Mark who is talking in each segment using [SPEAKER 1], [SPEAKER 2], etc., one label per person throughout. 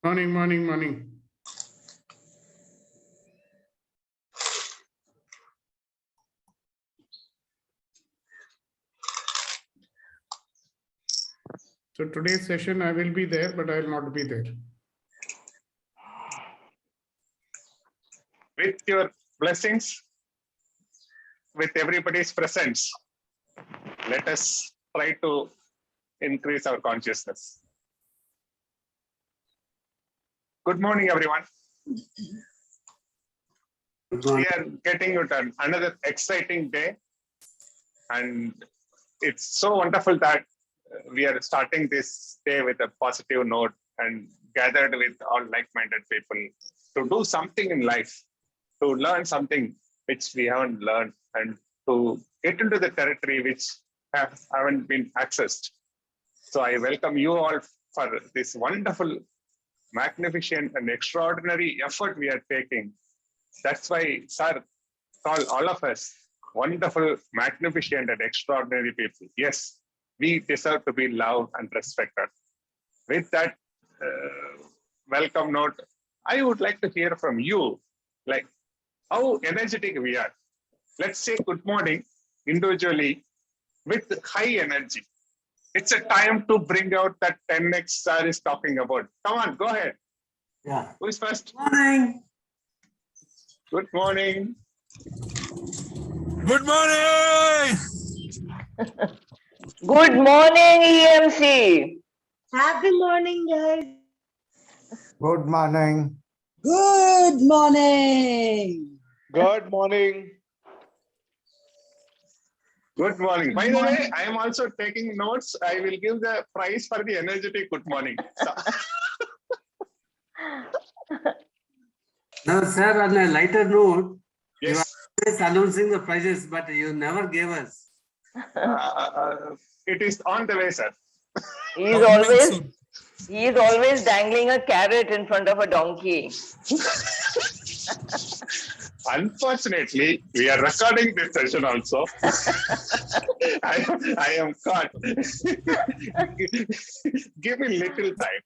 [SPEAKER 1] Morning, morning, morning. So today's session I will be there, but I will not be there.
[SPEAKER 2] With your blessings, with everybody's presence, let us try to increase our consciousness. Good morning, everyone. We are getting to another exciting day, and it's so wonderful that we are starting this day with a positive note and gathered with all like-minded people to do something in life, to learn something which we haven't learned, and to get into the territory which haven't been accessed. So I welcome you all for this wonderful, magnificent and extraordinary effort we are taking. That's why Sir called all of us wonderful, magnificent and extraordinary people. Yes, we deserve to be loved and respected. With that welcome note, I would like to hear from you, like how energetic we are. Let's say good morning individually with high energy. It's a time to bring out that 10x Sir is talking about. Come on, go ahead.
[SPEAKER 3] Yeah.
[SPEAKER 2] Who is first?
[SPEAKER 3] Morning.
[SPEAKER 2] Good morning.
[SPEAKER 4] Good morning.
[SPEAKER 5] Good morning, EMC.
[SPEAKER 6] Happy morning, guys.
[SPEAKER 3] Good morning.
[SPEAKER 6] Good morning.
[SPEAKER 7] Good morning.
[SPEAKER 2] Good morning. By the way, I am also taking notes. I will give the prize for the energetic good morning. So,
[SPEAKER 3] Now, sir, on a lighter note, you are
[SPEAKER 2] yes,
[SPEAKER 3] always announcing the prizes, but you never gave us.
[SPEAKER 2] it is on the way, sir.
[SPEAKER 5] He is always dangling a carrot in front of a donkey.
[SPEAKER 2] Unfortunately, we are recording this session also. I am caught. Give me little time.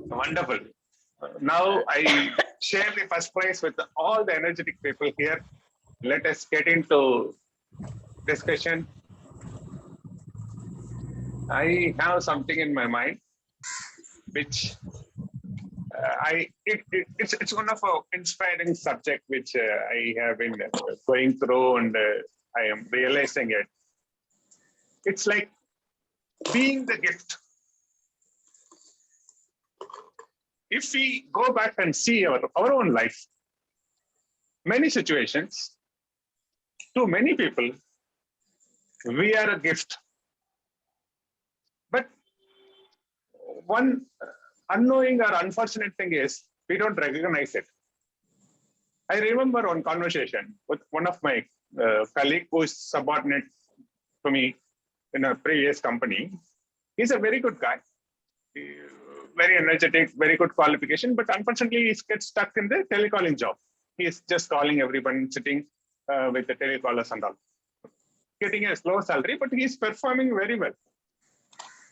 [SPEAKER 2] Wonderful. Now I share the first prize with all the energetic people here. Let us get into discussion. I have something in my mind, which it's one of an inspiring subject which I have been going through, and I am realizing it. It's like being the gift. If we go back and see our own life, many situations, to many people, we are a gift. But one unknowing or unfortunate thing is we don't recognize it. I remember one conversation with one of my colleague who is subordinate to me in a previous company. He's a very good guy, very energetic, very good qualification, but unfortunately he gets stuck in the telecalling job. He's just calling everyone, sitting with the telecallers and all, getting a slow salary, but he's performing very well.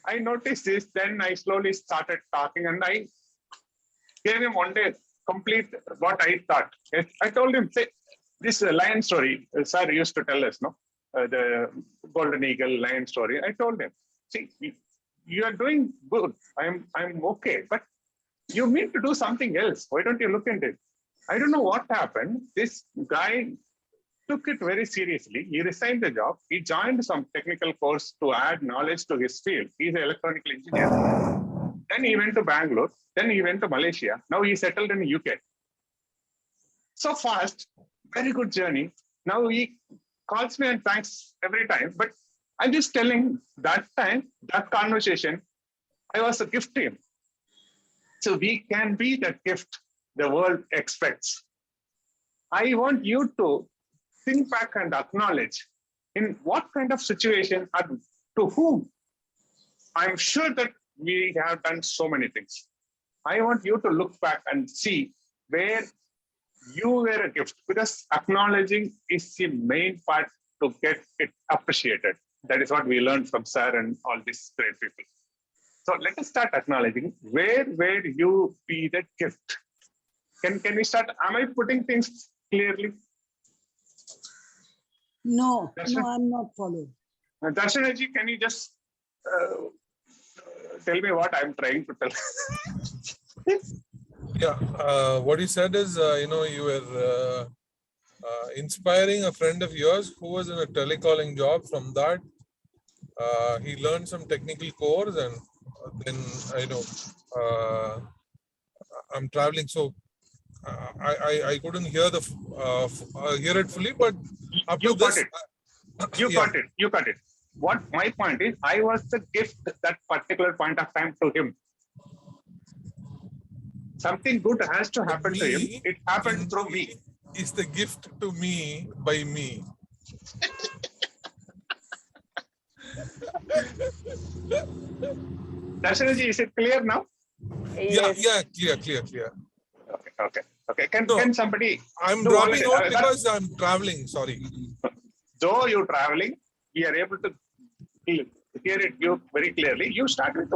[SPEAKER 2] I noticed this, then I slowly started talking, and I gave him one day complete what I thought. I told him, say, this lion story, sir used to tell us, no, the golden eagle lion story. I told him, see, you are doing good. I'm okay, but you need to do something else. Why don't you look into it? I don't know what happened. This guy took it very seriously. He resigned the job. He joined some technical course to add knowledge to his field. He's an electronical engineer. Then he went to Bangalore. Then he went to Malaysia. Now he settled in the UK. So fast, very good journey. Now he calls me and thanks every time. But I'm just telling that time, that conversation, I was a gift to him. So we can be that gift the world expects. I want you to think back and acknowledge in what kind of situation and to whom. I'm sure that we have done so many things. I want you to look back and see where you were a gift, because acknowledging is the main part to get it appreciated. That is what we learned from Sir and all these great people. So let us start acknowledging where you be the gift. Can we start? Am I putting things clearly?
[SPEAKER 6] No,
[SPEAKER 2] Darshan?
[SPEAKER 6] no, I'm not following.
[SPEAKER 2] Darshanaji, can you just tell me what I'm trying to tell?
[SPEAKER 4] Yeah, what you said is, you were inspiring a friend of yours who was in a telecalling job. From that, he learned some technical course, and then I'm traveling, so I couldn't hear hear it fully, but after
[SPEAKER 2] You got
[SPEAKER 4] this,
[SPEAKER 2] it. You
[SPEAKER 4] yeah.
[SPEAKER 2] got it. You got it. What my point is, I was the gift that particular point of time to him. Something good has to happen to him.
[SPEAKER 4] Me
[SPEAKER 2] It happened through me.
[SPEAKER 4] is the gift to me by me.
[SPEAKER 2] Darshanaji, is it clear now?
[SPEAKER 4] Yeah,
[SPEAKER 5] Yes.
[SPEAKER 4] yeah, clear.
[SPEAKER 2] Okay. Can somebody?
[SPEAKER 4] I'm
[SPEAKER 2] do
[SPEAKER 4] dropping
[SPEAKER 2] already-
[SPEAKER 4] out because I'm traveling. Sorry.
[SPEAKER 2] Though you're traveling, we are able to hear it you very clearly. You start with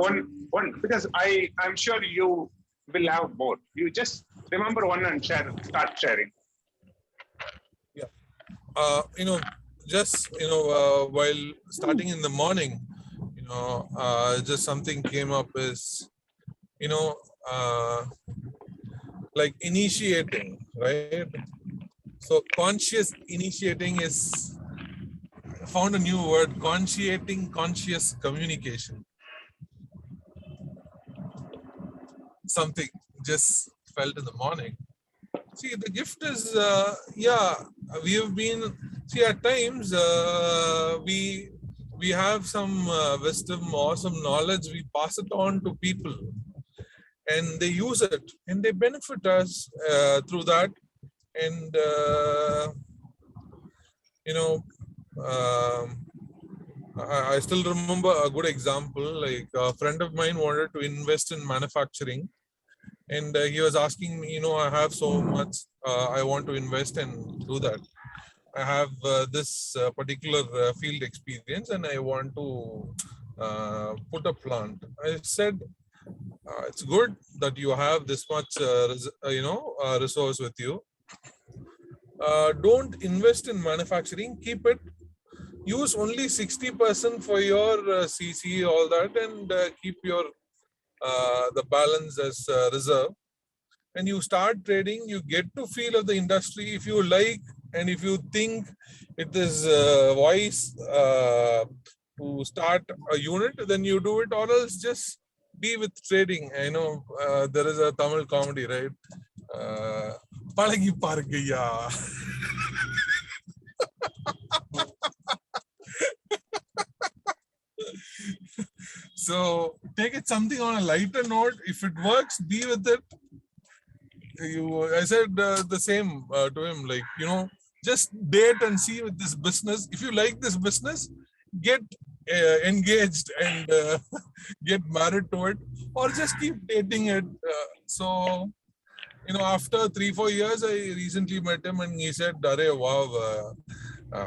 [SPEAKER 2] one because I'm sure you will have more. You just remember one and start sharing.
[SPEAKER 4] While starting in the morning, just something came up is, like initiating, right? So conscious initiating is, I found a new word, conscious communication. Something just felt in the morning. See, the gift is, we have been, at times we have some wisdom or some knowledge, we pass it on to people and they use it and they benefit us through that. And, I still remember a good example, like a friend of mine wanted to invest in manufacturing. And he was asking me, I have so much, I want to invest and do that. I have this particular field experience and I want to put a plant. I said, it's good that you have this much, resource with you. Don't invest in manufacturing, keep it. Use only 60% for your CC, all that, and keep your the balance as reserve. And you start trading, you get to feel of the industry. If you like, and if you think it is wise to start a unit, then you do it, or else just be with trading. I know there is a Tamil comedy, right? Palagi pargaya. So take it something on a lighter note. If it works, be with it. I said the same to him, like, just date and see with this business. If you like this business, get engaged and get married to it, or just keep dating it. So, after 3-4 years, I recently met him and he said, "Arey, wow,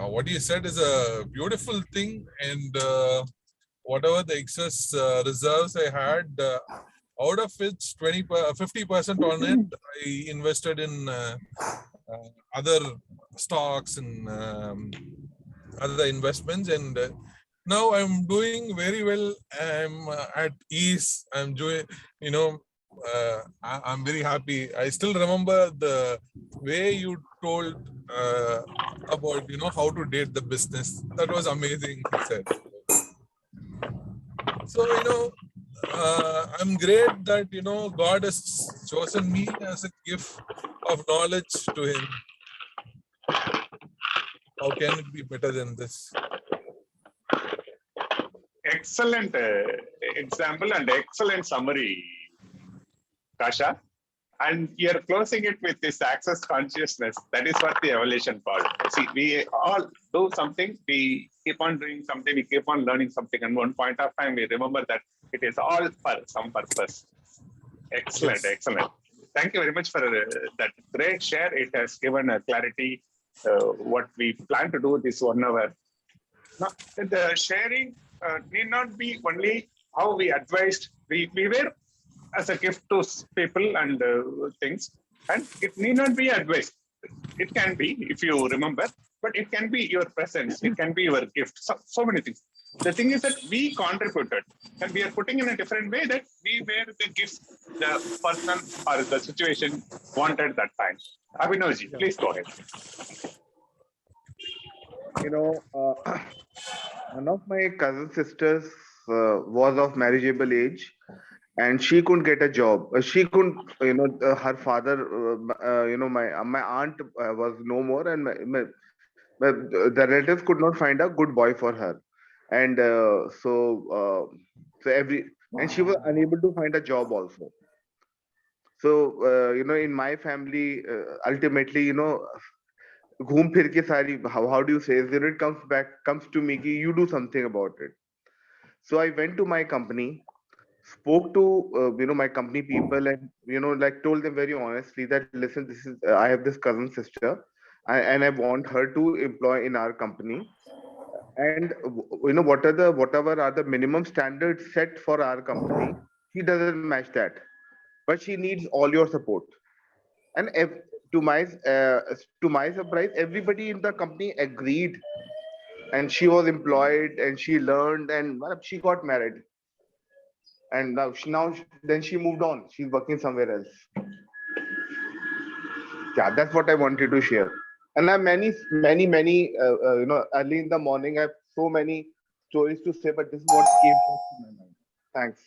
[SPEAKER 4] what you said is a beautiful thing, and whatever the excess reserves I had, out of which 50% on it, I invested in other stocks and other investments, and now I'm doing very well. I'm at ease. I'm doing, I'm very happy. I still remember the way you told about, how to date the business. That was amazing, he said. So, I'm great that, God has chosen me as a gift of knowledge to him. How can it be better than this?
[SPEAKER 2] Excellent example and excellent summary, Kasha. And you're closing it with this access consciousness. That is what the evolution called. See, we all do something, we keep on doing something, we keep on learning something. And one point of time, we remember that it is all for some purpose. Excellent,
[SPEAKER 4] Yes.
[SPEAKER 2] excellent. Thank you very much for that great share. It has given a clarity what we plan to do this 1 hour. Now, the sharing need not be only how we advised, we were as a gift to people and things, and it need not be advice. It can be, if you remember, but it can be your presence, it can be your gift, so many things. The thing is that we contributed and we are putting in a different way that we were the gifts the person or the situation wanted that time. Abhinavji, please go ahead.
[SPEAKER 7] You know, one of my cousin sisters was of marriageable age, and she couldn't get a job. She couldn't, her father, my aunt was no more, and the relatives could not find a good boy for her, and and she was unable to find a job also. So in my family, ultimately, घूम फिर के सारी, how do you say, it comes to me कि you do something about it. So I went to my company, spoke to my company people, and like told them very honestly that listen, this is I have this cousin sister, and I want her to employ in our company, and whatever are the minimum standards set for our company, she doesn't match that, but she needs all your support. And to my surprise, everybody in the company agreed, and she was employed and she learned, and she got married, and then she moved on, she's working somewhere else. Yeah, that's what I wanted to share. And I have many early in the morning I have so many stories to say, but this is what came first to my mind. Thanks.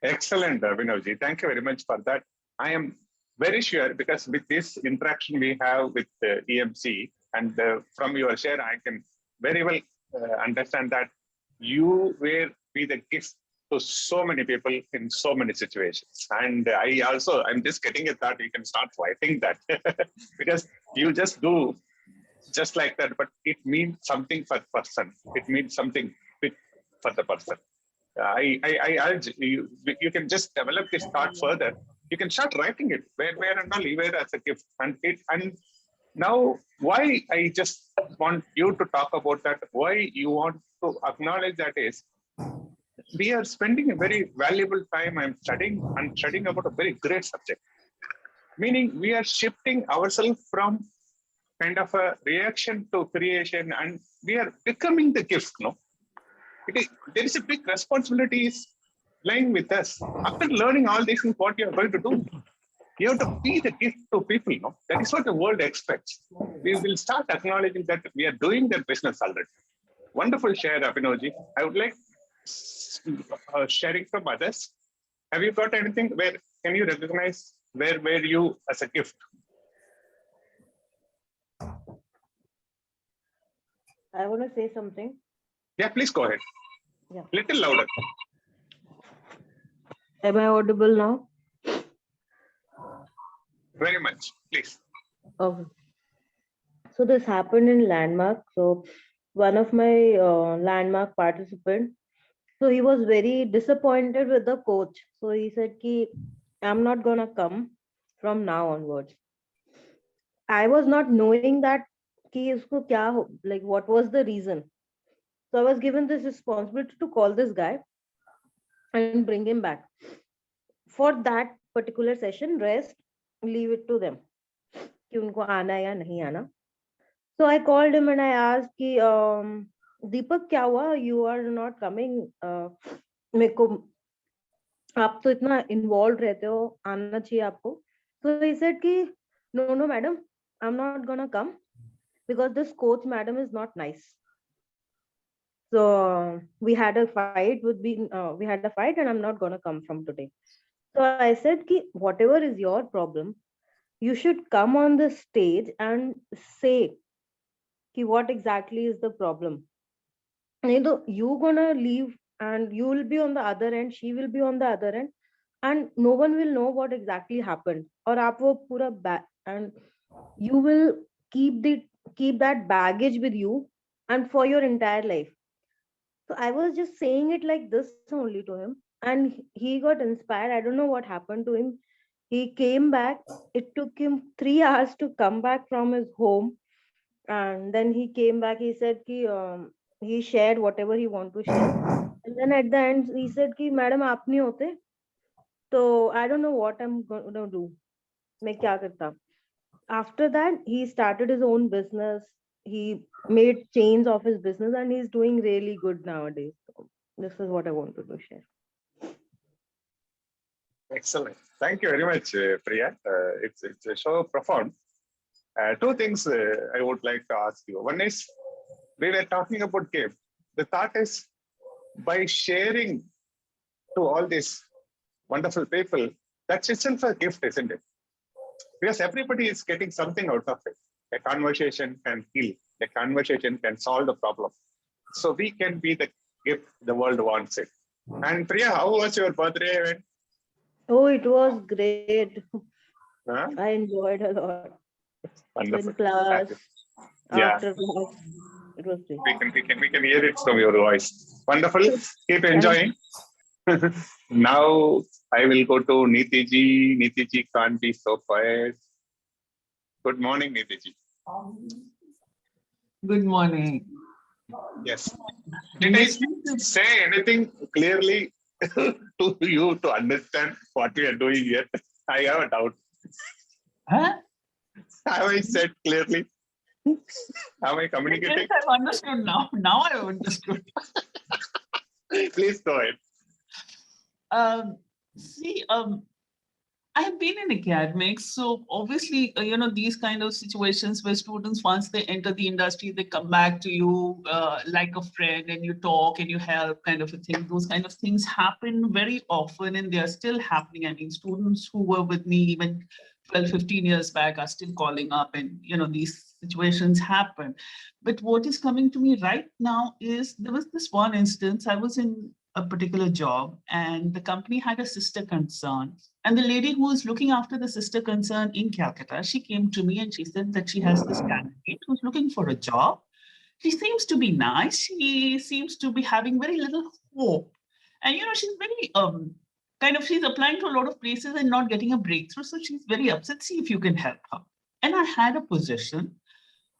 [SPEAKER 2] Excellent, Abhinavji. Thank you very much for that. I am very sure, because with this interaction we have with EMC, and from your share, I can very well understand that you will be the gift to so many people in so many situations. And I'm just getting a thought, you can start writing that because you just do just like that, but it means something for the person. It means something big for the person. I urge you, you can just develop this thought further. You can start writing it where and all, even as a gift. And now, why I just want you to talk about that, why you want to acknowledge that is, we are spending a very valuable time. I'm studying about a very great subject. Meaning we are shifting ourselves from kind of a reaction to creation, and we are becoming the gift, no? There is a big responsibility lying with us. After learning all these things, what you are going to do? You have to be the gift to people, no? That is what the world expects. We will start acknowledging that we are doing that business already. Wonderful share, Abhinavji. I would like sharing from others. Have you got anything where can you recognize where you as a gift?
[SPEAKER 8] I want to say something.
[SPEAKER 2] Yeah, please go ahead.
[SPEAKER 8] Yeah.
[SPEAKER 2] Little louder.
[SPEAKER 8] Am I audible now?
[SPEAKER 2] Very much, please.
[SPEAKER 8] Okay. So this happened in Landmark. So one of my Landmark participants, so he was very disappointed with the coach. So he said, "Ki I'm not gonna come from now onwards." I was not knowing that ki isko kya like what was the reason. So I was given this responsibility to call this guy and bring him back. For that particular session, rest, leave it to them. कि उनको आना है या नहीं आना. So I called him and I asked कि दीपक क्या हुआ, you are not coming. मेरे को आप तो इतना involved रहते हो, आना चाहिए आपको. So he said कि no madam, I'm not gonna come because this coach madam is not nice. So we had a fight and I'm not gonna come from today. So I said कि whatever is your problem, you should come on the stage and say कि what exactly is the problem. You gonna leave and you will be on the other end, she will be on the other end, and no one will know what exactly happened. और आप वो पूरा and you will keep that baggage with you and for your entire life. So I was just saying it like this only to him, and he got inspired. I don't know what happened to him. He came back. It took him 3 hours to come back from his home, and then he came back. He said he shared whatever he wanted to share, And then at the end, he said, "Ki madam, aap nahi hote." So I don't know what I'm going to do. मैं क्या करता? After that, he started his own business. He made chains of his business, and he's doing really good nowadays. So this is what I wanted to share.
[SPEAKER 2] Excellent. Thank you very much, Priya. It's so profound. Two things I would like to ask you. One is, we were talking about gift. The thought is, by sharing to all these wonderful people, that's itself a gift, isn't it? Because everybody is getting something out of it. A conversation can heal. A conversation can solve the problem. So we can be the gift the world wants it. And Priya, how was your birthday event?
[SPEAKER 8] Oh, it was great.
[SPEAKER 2] Huh?
[SPEAKER 8] I enjoyed a lot.
[SPEAKER 2] Wonderful.
[SPEAKER 8] In class,
[SPEAKER 2] Yeah,
[SPEAKER 8] after class, it was great.
[SPEAKER 2] we can hear it from your voice. Wonderful. Keep enjoying. Now I will go to Nitiji. Nitiji can't be so quiet. Good morning, Nitiji.
[SPEAKER 9] Good morning.
[SPEAKER 2] Yes. Did I say anything clearly to you to understand what we are doing here? I have a doubt.
[SPEAKER 9] Huh?
[SPEAKER 2] Have I said clearly? Am I communicating?
[SPEAKER 9] Yes, I've understood now. Now I've understood.
[SPEAKER 2] Please go ahead.
[SPEAKER 9] See, I've been in academics, so obviously, these kind of situations where students, once they enter the industry, they come back to you like a friend and you talk and you help, kind of a thing. Those kind of things happen very often and they are still happening. I mean, students who were with me even 12, 15 years back are still calling up and, these situations happen. But what is coming to me right now is there was this one instance. I was in a particular job and the company had a sister concern. And the lady who was looking after the sister concern in Calcutta, she came to me and she said that she has this candidate who's looking for a job. She seems to be nice. She seems to be having very little hope. And, she's very, she's applying to a lot of places and not getting a breakthrough. So she's very upset. See if you can help her. And I had a position,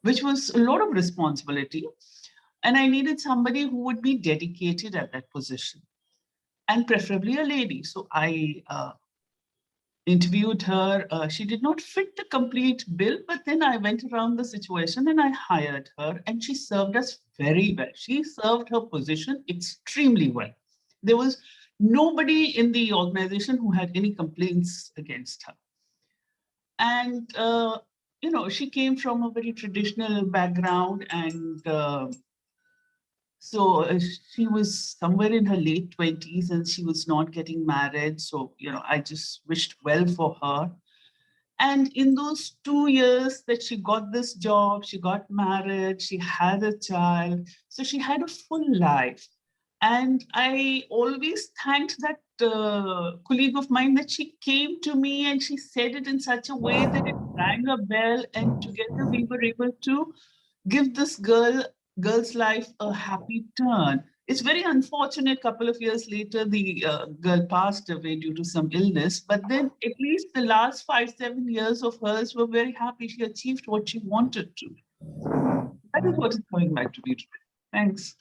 [SPEAKER 9] which was a lot of responsibility. And I needed somebody who would be dedicated at that position and preferably a lady. So I interviewed her. She did not fit the complete bill, but then I went around the situation and I hired her and she served us very well. She served her position extremely well. There was nobody in the organization who had any complaints against her. And, she came from a very traditional background and so she was somewhere in her late 20s and she was not getting married. So, I just wished well for her. And in those 2 years that she got this job, she got married, she had a child. So she had a full life. And I always thanked that colleague of mine that she came to me and she said it in such a way that it rang a bell. And together we were able to give this girl's life a happy turn. It's very unfortunate. Couple of years later, the girl passed away due to some illness. But then at least the last 5-7 years of hers were very happy. She achieved what she wanted to. That is what is coming back to me today. Thanks.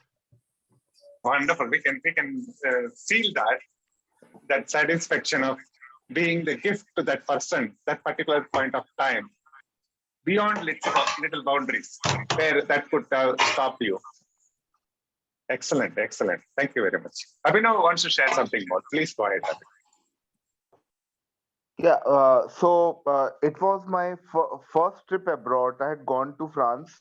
[SPEAKER 2] Wonderful. We can feel that satisfaction of being the gift to that person, that particular point of time, beyond little boundaries where that could stop you. Excellent, excellent. Thank you very much. Abhinav wants to share something more. Please go ahead, Abhinav.
[SPEAKER 7] Yeah, it was my first trip abroad. I had gone to France.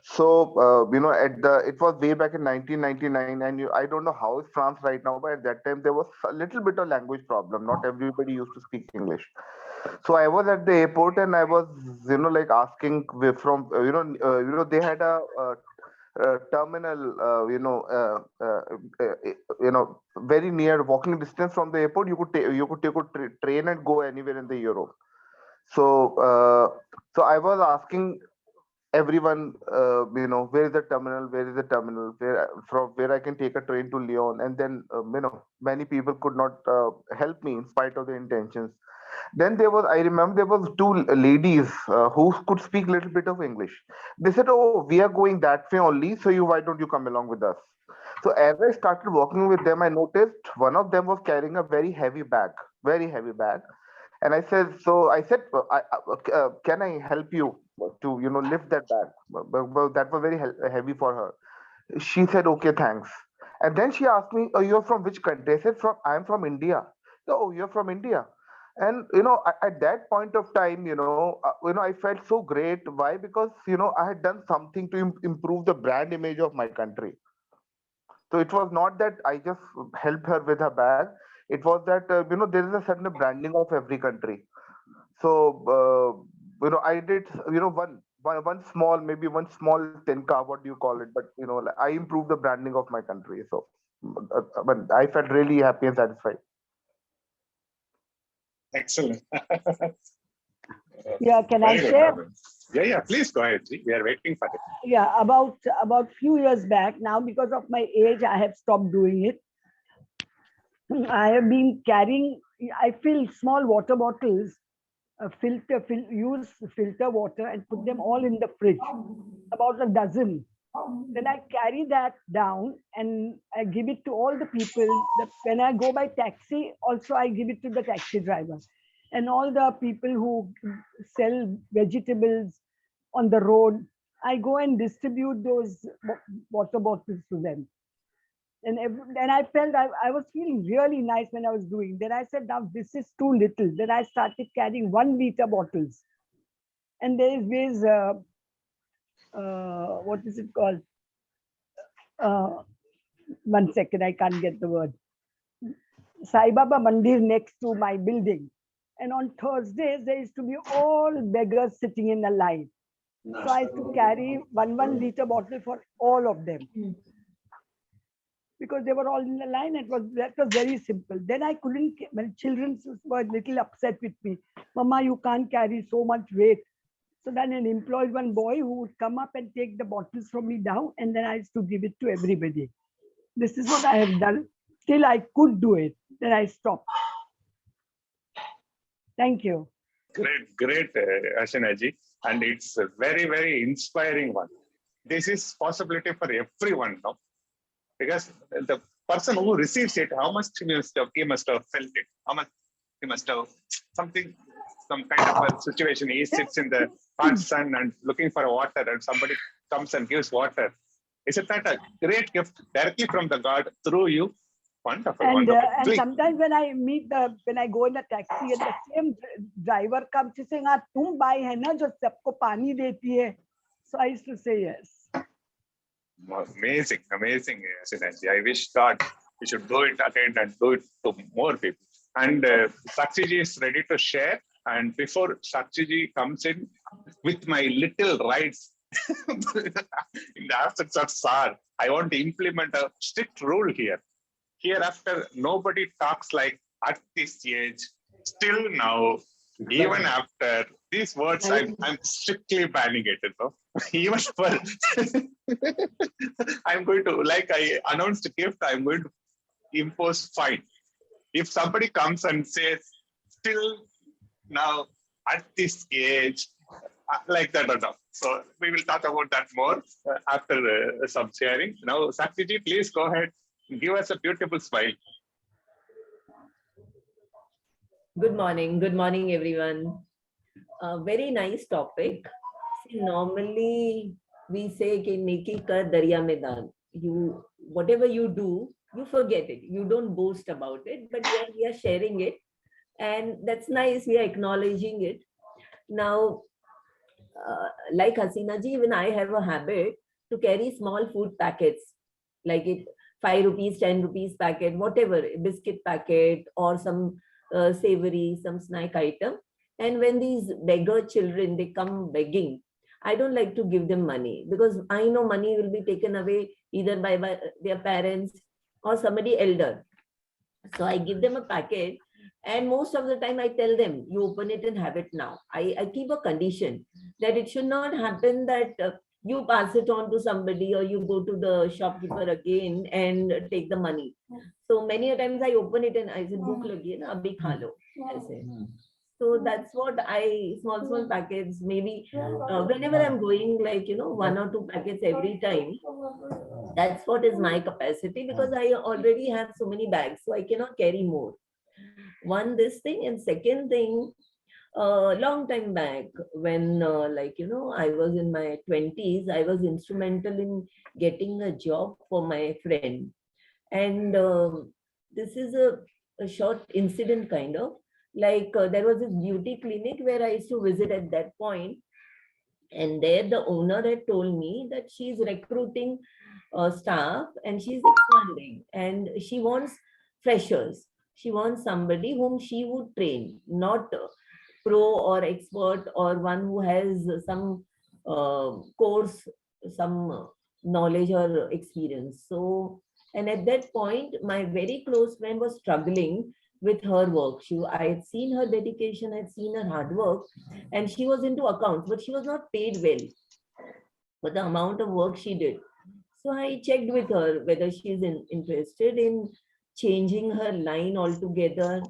[SPEAKER 7] So, it was way back in 1999, and I don't know how is France right now, but at that time there was a little bit of language problem. Not everybody used to speak English. So I was at the airport and I was, asking from, they had a terminal, very near walking distance from the airport. You could take a train and go anywhere in the Europe. So, so I was asking everyone, where is the terminal? Where is the terminal? From where I can take a train to Lyon? And then, many people could not help me in spite of their intentions. Then I remember there was two ladies who could speak a little bit of English. They said, "Oh, we are going that way only. So why don't you come along with us?" So as I started walking with them, I noticed one of them was carrying a very heavy bag. And I said, can I help you to, lift that bag? But that was very heavy for her. She said, okay, thanks. And then she asked me, oh, you're from which country? I said, I'm from India. Oh, you're from India. And, at that point of time, I felt so great. Why? Because, I had done something to improve the brand image of my country. So it was not that I just helped her with her bag. It was that, there is a certain branding of every country. So, I did, one small, maybe one small tinka, what do you call it? But, like, I improved the branding of my country. So, but I felt really happy and satisfied.
[SPEAKER 2] Excellent.
[SPEAKER 6] Yeah, can I
[SPEAKER 2] Very good,
[SPEAKER 6] share?
[SPEAKER 2] Malvai. Yeah, please go ahead. Ji. We are waiting for it.
[SPEAKER 6] Yeah, about few years back now, because of my age, I have stopped doing it. I have been carrying, I fill small water bottles, use filter water and put them all in the fridge, about a dozen. Then I carry that down and I give it to all the people. When I go by taxi, also I give it to the taxi driver. And all the people who sell vegetables on the road, I go and distribute those water bottles to them. And I felt I was feeling really nice when I was doing. Then I said, now this is too little. Then I started carrying 1 liter bottles. And there is ways, what is it called? 1 second, I can't get the word. Sai Baba Mandir next to my building. And on Thursdays, there used to be all beggars sitting in a line. So I used to carry 1 liter bottle for all of them. Because they were all in the line, that was very simple. Then I couldn't, when children were a little upset with me. Mama, you can't carry so much weight. So then I employed one boy who would come up and take the bottles from me down, and then I used to give it to everybody. This is what I have done till I could do it. Then I stopped. Thank you.
[SPEAKER 2] Great, Ashina ji. And it's a very, very inspiring one. This is possibility for everyone now. Because the person who receives it, how much he must have felt it. How much he must have some kind of a situation. He sits in the hot sun and looking for water, and somebody comes and gives water. Isn't that a great gift directly from the God through you? Wonderful,
[SPEAKER 6] And,
[SPEAKER 2] wonderful.
[SPEAKER 6] and sometimes when I go in the taxi and the same driver comes to saying, "Tum bai hai na jo sabko pani deti hai." So I used to say yes.
[SPEAKER 2] Amazing, Ashina ji. I wish God we should do it again and do it to more people. And Sakshi ji is ready to share. And before Sakshi ji comes in with my little rights in the absence of Sar, I want to implement a strict rule here. Hereafter, nobody talks like at this age, still now, even after these words, I'm strictly banning it. Even for I'm going to, like I announced a gift, I'm going to impose fine. If somebody comes and says, still now at this age, like that or not. So we will talk about that more after some sharing. Now, Sakshi ji, please go ahead. Give us a beautiful smile.
[SPEAKER 10] Good morning, everyone. Very nice topic. See, normally we say कि नेकी कर दरिया में दान. You whatever you do, you forget it. You don't boast about it, but we are sharing it, and that's nice. We are acknowledging it. Now, like Hasina ji, even I have a habit to carry small food packets, like it 5 rupees, 10 rupees packet, whatever, biscuit packet or some savory, some snack item. And when these beggar children, they come begging, I don't like to give them money because I know money will be taken away either by their parents or somebody elder. So I give them a packet, and most of the time I tell them, you open it and have it now. I keep a condition that it should not happen that you pass it on to somebody or you go to the shopkeeper again and take the money. So many a times I open it and I said, "Bhook lagi hai na, abhi kha lo." I say. So that's what small packets, maybe whenever I'm going, like, 1 or 2 packets every time. That's what is my capacity, because I already have so many bags, so I cannot carry more. One, this thing, and second thing, long time back when I was in my 20s, I was instrumental in getting a job for my friend. And this is a short incident kind of, there was this beauty clinic where I used to visit at that point. And there the owner had told me that she's recruiting staff and she's expanding and she wants freshers. She wants somebody whom she would train, not pro or expert or one who has some course, some knowledge or experience. So, and at that point, my very close friend was struggling with her work. I had seen her dedication, I had seen her hard work, and she was into accounts, but she was not paid well for the amount of work she did. So I checked with her whether she is interested in changing her line altogether,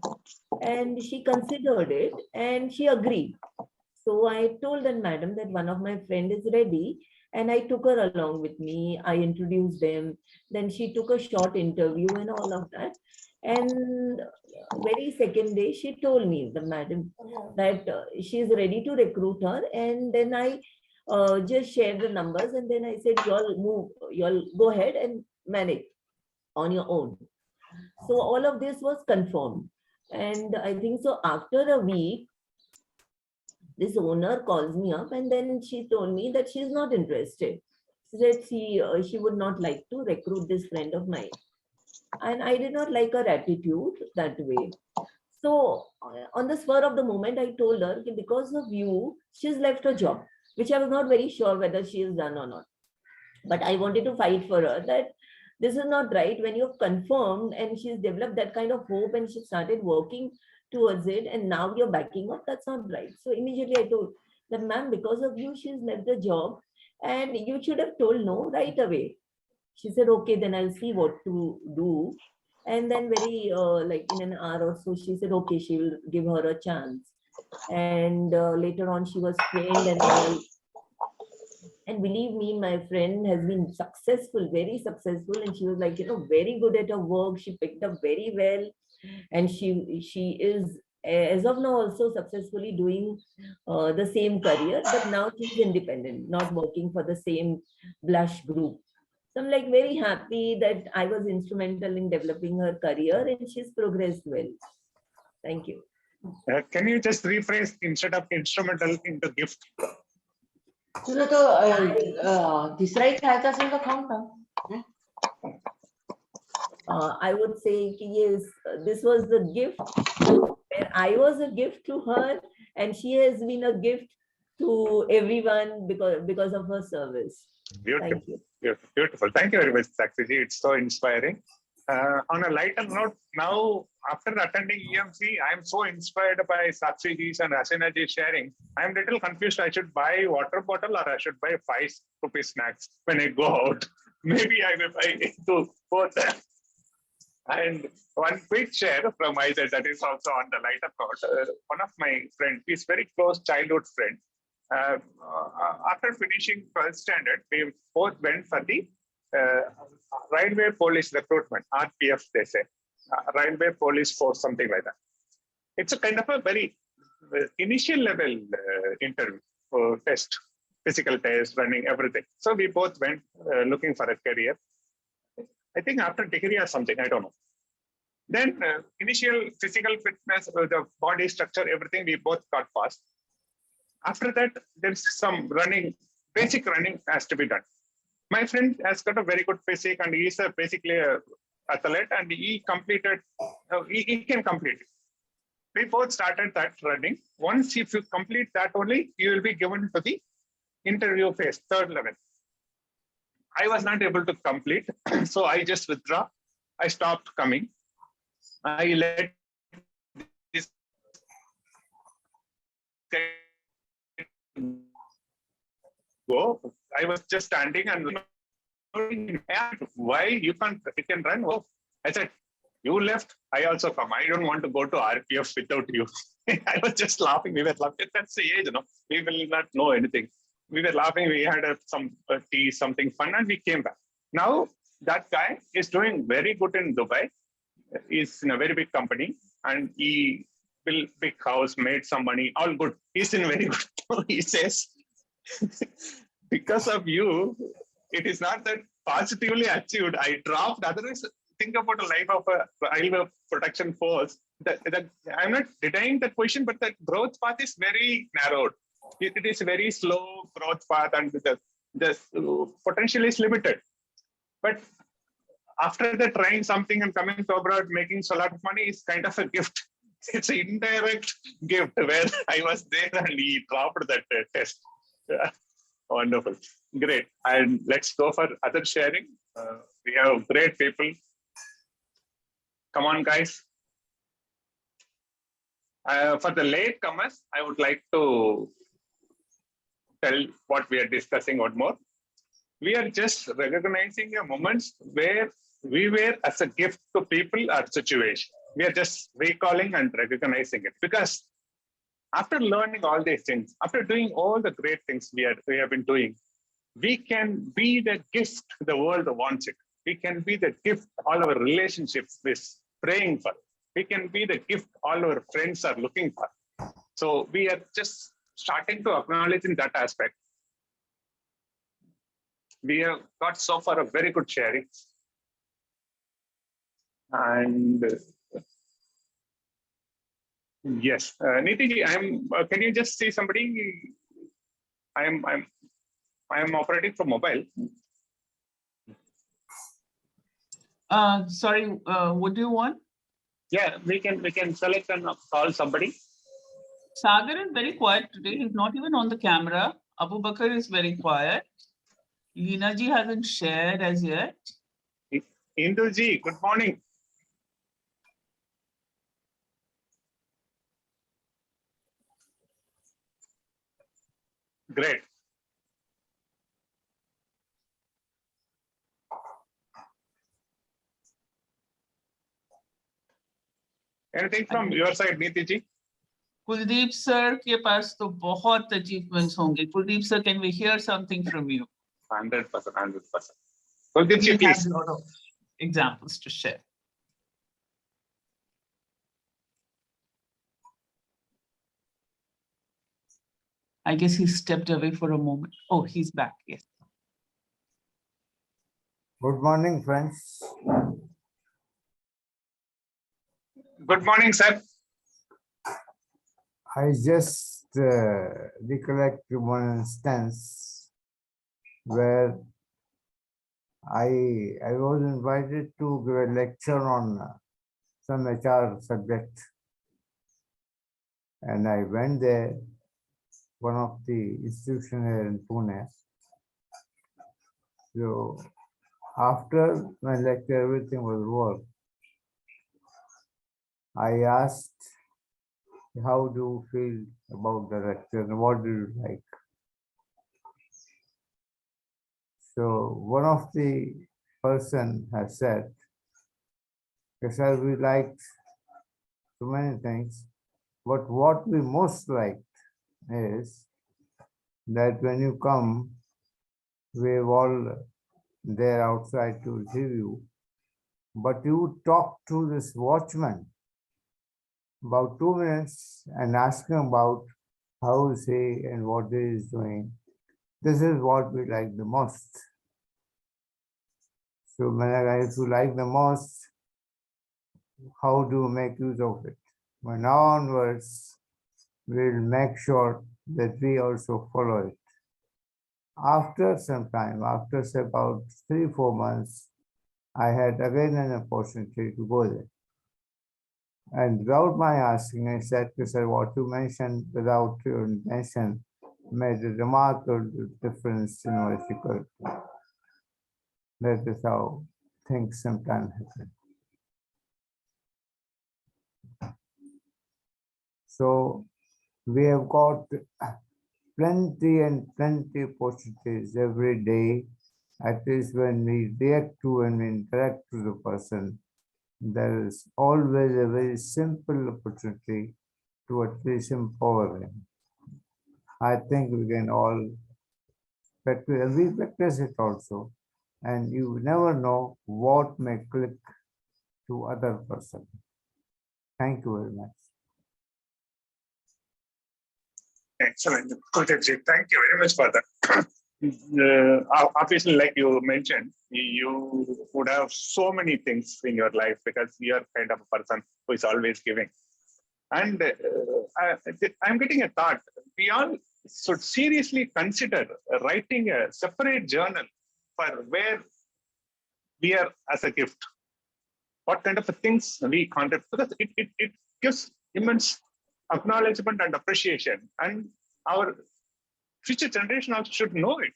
[SPEAKER 10] and she considered it and she agreed. So I told that madam that one of my friend is ready, and I took her along with me. I introduced them. Then she took a short interview and all of that. And very second day, she told me, the madam, that she is ready to recruit her. And then I just shared the numbers, and then I said, you'll go ahead and manage on your own. So all of this was confirmed. And I think so after a week, this owner calls me up, and then she told me that she's not interested. She said she would not like to recruit this friend of mine. And I did not like her attitude that way. So on the spur of the moment, I told her, because of you, she's left her job, which I was not very sure whether she is done or not. But I wanted to fight for her that this is not right. When you've confirmed and she's developed that kind of hope and she started working towards it, and now you're backing up, that's not right. So immediately I told that, ma'am, because of you, she's left the job and you should have told no right away. She said, okay, then I'll see what to do. And then very in an hour or so, she said, okay, she will give her a chance. And later on, she was trained and all. And believe me, my friend has been successful, very successful. And she was very good at her work. She picked up very well. And she is, as of now, also successfully doing the same career. But now she's independent, not working for the same blush group. So I'm very happy that I was instrumental in developing her career, and she's progressed well. Thank you.
[SPEAKER 2] Can you just rephrase instead of instrumental into gift?
[SPEAKER 11] तुला तो तिसरा एक खायचा असेल तर खाऊन टाक.
[SPEAKER 10] I would say yes, this was the gift. And I was a gift to her, and she has been a gift to everyone because of her service.
[SPEAKER 2] Beautiful.
[SPEAKER 10] Thank you.
[SPEAKER 2] Beautiful. Thank you very much, Saksiji. It's so inspiring. On a lighter note, now after attending EMC, I am so inspired by Sakshiji's and Hasinaji's sharing. I am little confused. I should buy water bottle or I should buy 5 rupee snacks when I go out. Maybe I will buy both. And one quick share from my side that is also on the lighter note. One of my friends, his very close childhood friend, after finishing 12th standard, we both went for the railway police recruitment, RPF they say, railway police force, something like that. It's a kind of a very initial level interview, test, physical test, running, everything. So we both went looking for a career. I think after degree or something, I don't know. Then initial physical fitness, the body structure, everything, we both got passed. After that, there's some running, basic running has to be done. My friend has got a very good physique and he's basically an athlete and he completed, he can complete it. We both started that running. Once if you complete that only, you will be given to the interview phase, 3rd level. I was not able to complete, so I just withdraw. I stopped coming. I let this go. I was just standing and why you can run? Oh, I said, you left, I also come. I don't want to go to RPF without you. I was just laughing. We were laughing. That's the age, we will not know anything. We were laughing. We had some tea, something fun, and we came back. Now that guy is doing very good in Dubai. He's in a very big company and he built big house, made some money, all good. He's in very good. He says, because of you, it is not that positively achieved. I dropped. Otherwise, think about a life of a railway production force. I'm not denying that position, but the growth path is very narrowed. It is a very slow growth path and the potential is limited. But after that, trying something and coming to abroad, making a lot of money is kind of a gift. It's an indirect gift where I was there and he dropped that test. Yeah. Wonderful. Great. And let's go for other sharing. We have great people. Come on, guys. For the latecomers, I would like to tell what we are discussing one more. We are just recognizing a moments where we were as a gift to people or situation. We are just recalling and recognizing it because after learning all these things, after doing all the great things we have been doing, we can be the gift the world wants it. We can be the gift all our relationships is praying for. We can be the gift all our friends are looking for. So we are just starting to acknowledge in that aspect. We have got so far a very good sharing. And yes, Nitiji, can you just see somebody? I am operating from mobile.
[SPEAKER 9] Sorry, what do you want?
[SPEAKER 2] Yeah, we can select and call somebody.
[SPEAKER 9] Sagar is very quiet today. He's not even on the camera. Abu Bakr is very quiet. Leena ji hasn't shared as yet.
[SPEAKER 2] Indu ji, good morning. Great. Anything from your side, Niti ji?
[SPEAKER 9] Kuldeep sir के पास तो बहुत achievements होंगे. Kuldeep sir, can we hear something from you?
[SPEAKER 2] 100%, 100%. Kuldeep ji,
[SPEAKER 9] We have
[SPEAKER 2] please.
[SPEAKER 9] a lot of examples to share. I guess he stepped away for a moment. Oh, he's back. Yes.
[SPEAKER 3] Good morning, friends.
[SPEAKER 2] Good morning, sir.
[SPEAKER 3] I just recollect one instance where I was invited to give a lecture on some HR subject, and I went there, one of the institutions here in Pune. So after my lecture, everything was over. I asked, how do you feel about the lecture and what do you like? So one of the person has said, sir, we liked so many things, but what we most liked is that when you come, we're all there outside to receive you, but you talk to this watchman about 2 minutes and ask him about how is he and what he is doing. This is what we like the most. So, if you like the most, how do you make use of it? From now onwards, we'll make sure that we also follow it. After some time, after say about 3-4 months, I had again an opportunity to go there. And without my asking, I said to sir, what you mentioned without your mention made a remarkable difference in my security. That is how things sometimes happen. So we have got plenty and plenty opportunities every day. At least when we react to and interact to the person, there is always a very simple opportunity to at least empower him. I think we can all practice, we practice it also. and you never know what may click to other person. Thank you very much.
[SPEAKER 2] Excellent. Sukhdeep, thank you very much for that. Obviously, like you mentioned, you would have so many things in your life because you're kind of a person who is always giving. And I'm getting a thought. We all should seriously consider writing a separate journal for where we are as a gift. What kind of things we contribute, because it gives immense acknowledgement and appreciation, and our future generation also should know it.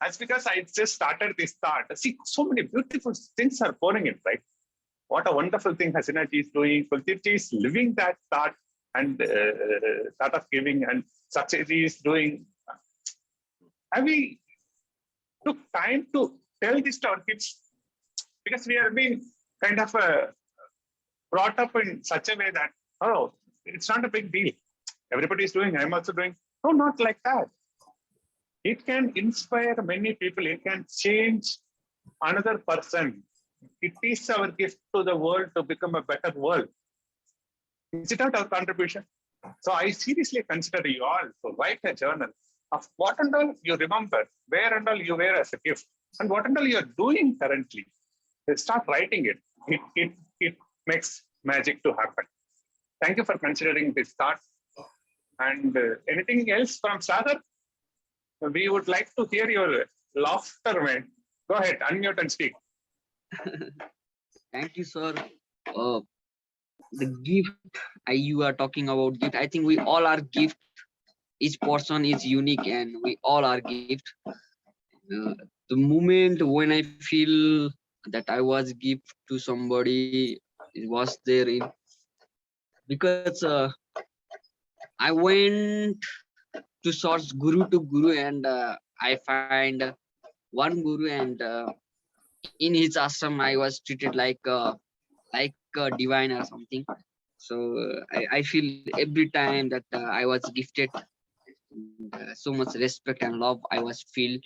[SPEAKER 2] That's because I just started this thought. See, so many beautiful things are pouring in, right? What a wonderful thing Hasina ji is doing. Kuldeep ji is living that thought and thought of giving, and Sakshay ji is doing. Have we took time to tell this to our kids? Because we are being kind of brought up in such a way that, oh, it's not a big deal. Everybody is doing, I'm also doing. No, not like that. It can inspire many people. It can change another person. It is our gift to the world to become a better world. Is it not our contribution? So I seriously consider you all to write a journal of what and all you remember, where and all you were as a gift, and what and all you're doing currently. Start writing it. It makes magic to happen. Thank you for considering this thought. And anything else from Sagar? We would like to hear your laughter, man. Go ahead, unmute and speak.
[SPEAKER 12] Thank you, sir. The gift you are talking about gift. I think we all are gift. Each person is unique, and we all are gift. The moment when I feel that I was gift to somebody, it was there in because I went to source guru to guru, and I find one guru, and in his ashram I was treated like a divine or something. So I feel every time that I was gifted so much respect and love I was feel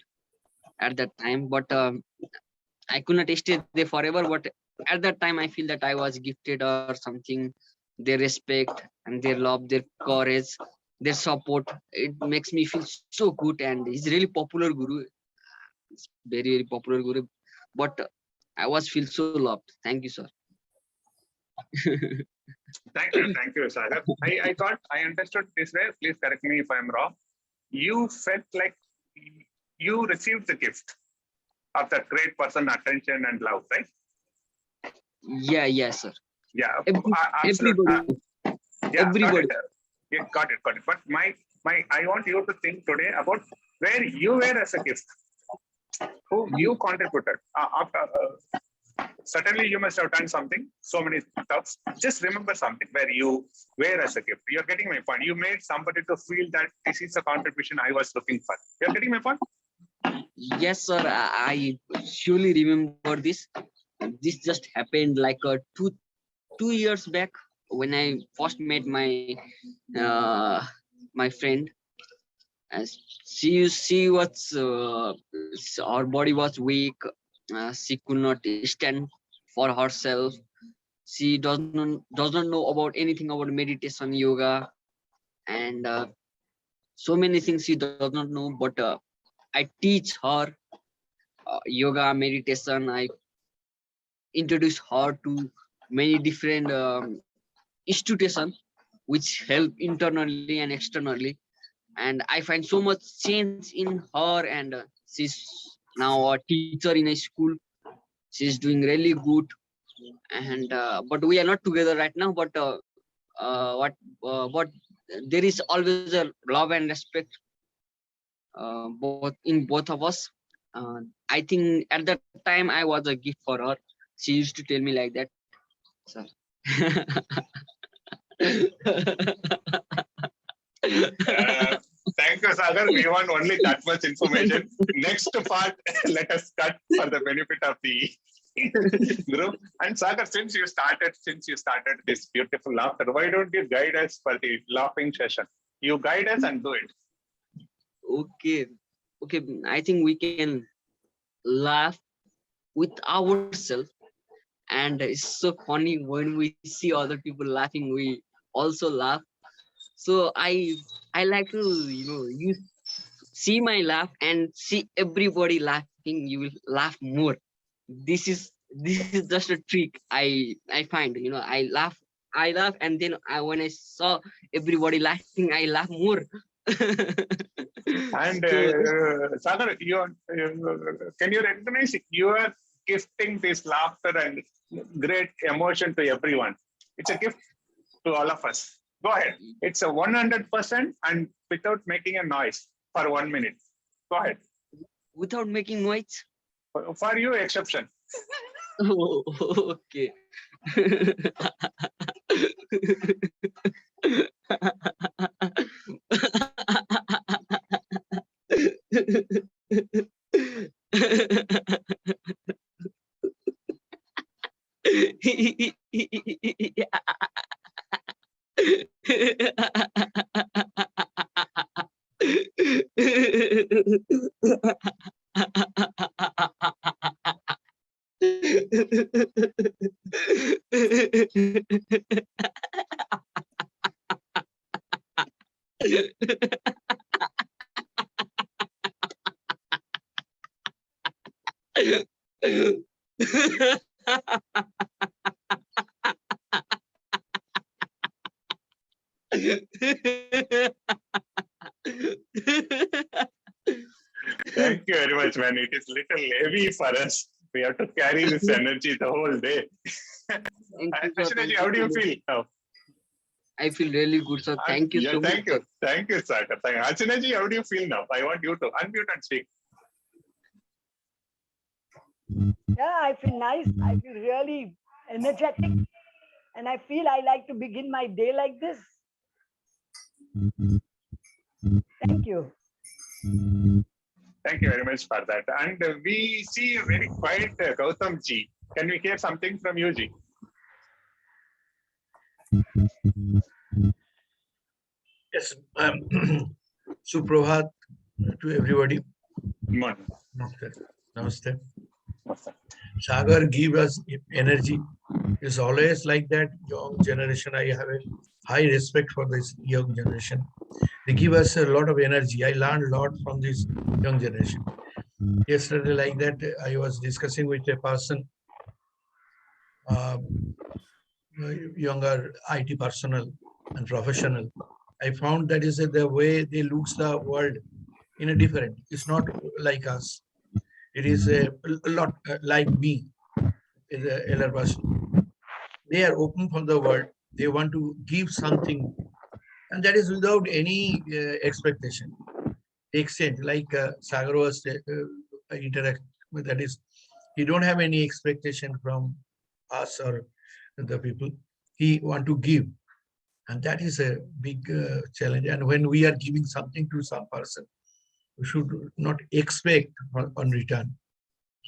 [SPEAKER 12] at that time, but I could not stay there forever. But at that time I feel that I was gifted or something. Their respect and their love, their courage, their support, it makes me feel so good. And he's really popular guru. It's very popular guru, but I was feel so loved. Thank you, sir.
[SPEAKER 2] Thank you, Sagar. I thought I understood this way. Please correct me if I'm wrong. You felt like you received the gift of that great person, attention and love, right?
[SPEAKER 12] Yeah, yes, sir.
[SPEAKER 2] Yeah,
[SPEAKER 12] Everybody.
[SPEAKER 2] Yeah,
[SPEAKER 12] Everybody.
[SPEAKER 2] Got it. But I want you to think today about where you were as a gift, who you contributed. Certainly you must have done something, so many stuff. Just remember something where you were as a gift. You're getting my point. You made somebody to feel that this is a contribution I was looking for. You're getting my point?
[SPEAKER 12] Yes, sir. I surely remember this. This just happened like 2 years back when I first met my my friend. As she was her body was weak. She could not stand for herself. She doesn't know about anything about meditation, yoga, and so many things she does not know. But I teach her yoga, meditation. I introduce her to many different institutions which help internally and externally. And I find so much change in her, and she's now a teacher in a school. She's doing really good, and but we are not together right now. But but there is always a love and respect both of us. I think at that time I was a gift for her. She used to tell me like that, sir.
[SPEAKER 2] Thank you, Sagar. We want only that much information. Next part, let us cut for the benefit of the group. And Sagar, since you started this beautiful laughter, why don't you guide us for the laughing session? You guide us and do it.
[SPEAKER 12] Okay. I think we can laugh with ourselves. And it's so funny when we see other people laughing, we also laugh. So I like to, you see my laugh and see everybody laughing, you will laugh more. This is just a trick I find. I laugh, and then when I saw everybody laughing, I laugh more.
[SPEAKER 2] And
[SPEAKER 12] So
[SPEAKER 2] Sagar, can you recognize you are gifting this laughter and great emotion to everyone? It's a gift to all of us. Go ahead. It's a 100% and without making a noise for 1 minute. Go ahead.
[SPEAKER 12] without making noise.
[SPEAKER 2] For you, exception.
[SPEAKER 12] Oh, okay.
[SPEAKER 2] Thank you very much, man. It is little heavy for us. We have to carry this energy the whole day.
[SPEAKER 12] Thank you, sir.
[SPEAKER 2] Ashinaji, how do you feel now?
[SPEAKER 12] I feel really good, sir. Thank you
[SPEAKER 2] Yeah,
[SPEAKER 12] so much.
[SPEAKER 2] thank you. Thank you, Sagar. Ashinaji, how do you feel now? I want you to unmute and speak.
[SPEAKER 6] Yeah, I feel nice. I feel really energetic. And I feel I like to begin my day like this. Thank you.
[SPEAKER 2] Thank you very much for that. And we see a very quiet Gautam ji. Can we hear something from you, ji?
[SPEAKER 13] Yes. Suprabhat to everybody.
[SPEAKER 2] Good morning.
[SPEAKER 13] Namaste. Sagar give us energy. It's always like that. Young generation, I have a high respect for this young generation. They give us a lot of energy. I learned a lot from this young generation. Yesterday, like that, I was discussing with a person, younger IT personnel and professional. I found that is the way they look the world in a different. It's not like us. It is a lot like me, is a elder person. They are open for the world. They want to give something, and that is without any expectation. Extent like Sagar was interact with, that is, he don't have any expectation from us or the people. He want to give, and that is a big challenge. And when we are giving something to some person, we should not expect on return.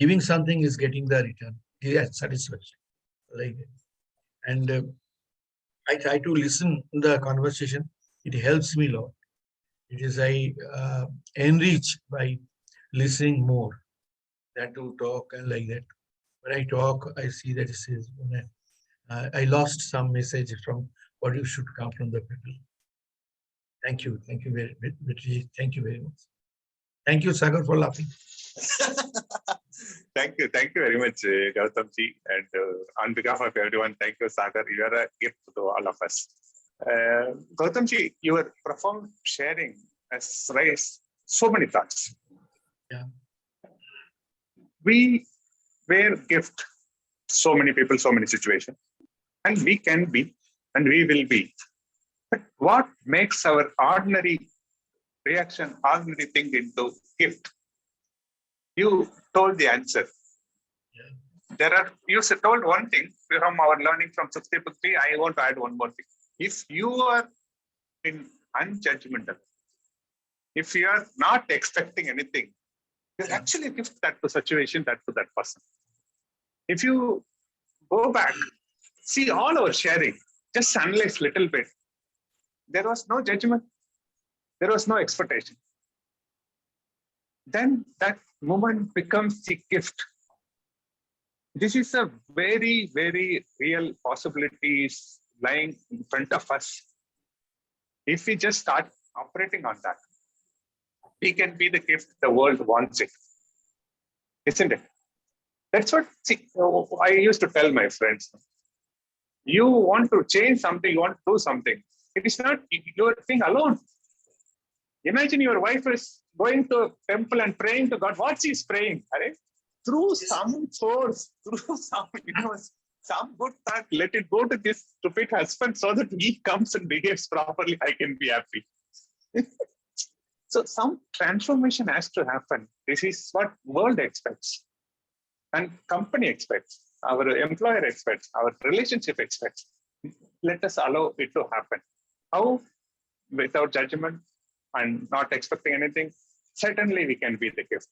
[SPEAKER 13] Giving something is getting the return. Yes, satisfaction. Like, and I try to listen to the conversation. It helps me a lot. It is I enrich by listening more than to talk and like that. When I talk, I see that it says when I lost some message from what you should come from the people. Thank you. Thank you very much. Thank you very much. Thank you, Sagar, for laughing.
[SPEAKER 2] Thank you very much, Gautam ji. And on behalf of everyone, thank you, Sagar. You are a gift to all of us. Gautam ji, your profound sharing has raised so many thoughts.
[SPEAKER 13] Yeah.
[SPEAKER 2] We were gift so many people, so many situations, and we can be, and we will be. But what makes our ordinary reaction, ordinary thing into gift? You told the answer.
[SPEAKER 13] Yeah.
[SPEAKER 2] You told one thing from our learning from Sukhdeepak. I want to add one more thing. If you are in unjudgmental, if you are not expecting anything, you actually gift that to situation, that to that person. If you go back, see all our sharing, just analyze little bit. There was no judgment. There was no expectation. Then that moment becomes the gift. This is a very, very real possibilities lying in front of us. If we just start operating on that, we can be the gift the world wants it. Isn't it? That's what I used to tell my friends. You want to change something, you want to do something. It is not your thing alone. Imagine your wife is going to a temple and praying to God. What she's praying? Right? Through some source, through some, some good thought, let it go to this stupid husband so that he comes and behaves properly. I can be happy. So some transformation has to happen. This is what world expects. And company expects, our employer expects, our relationship expects. Let us allow it to happen. How? Without judgment and not expecting anything, certainly we can be the gift.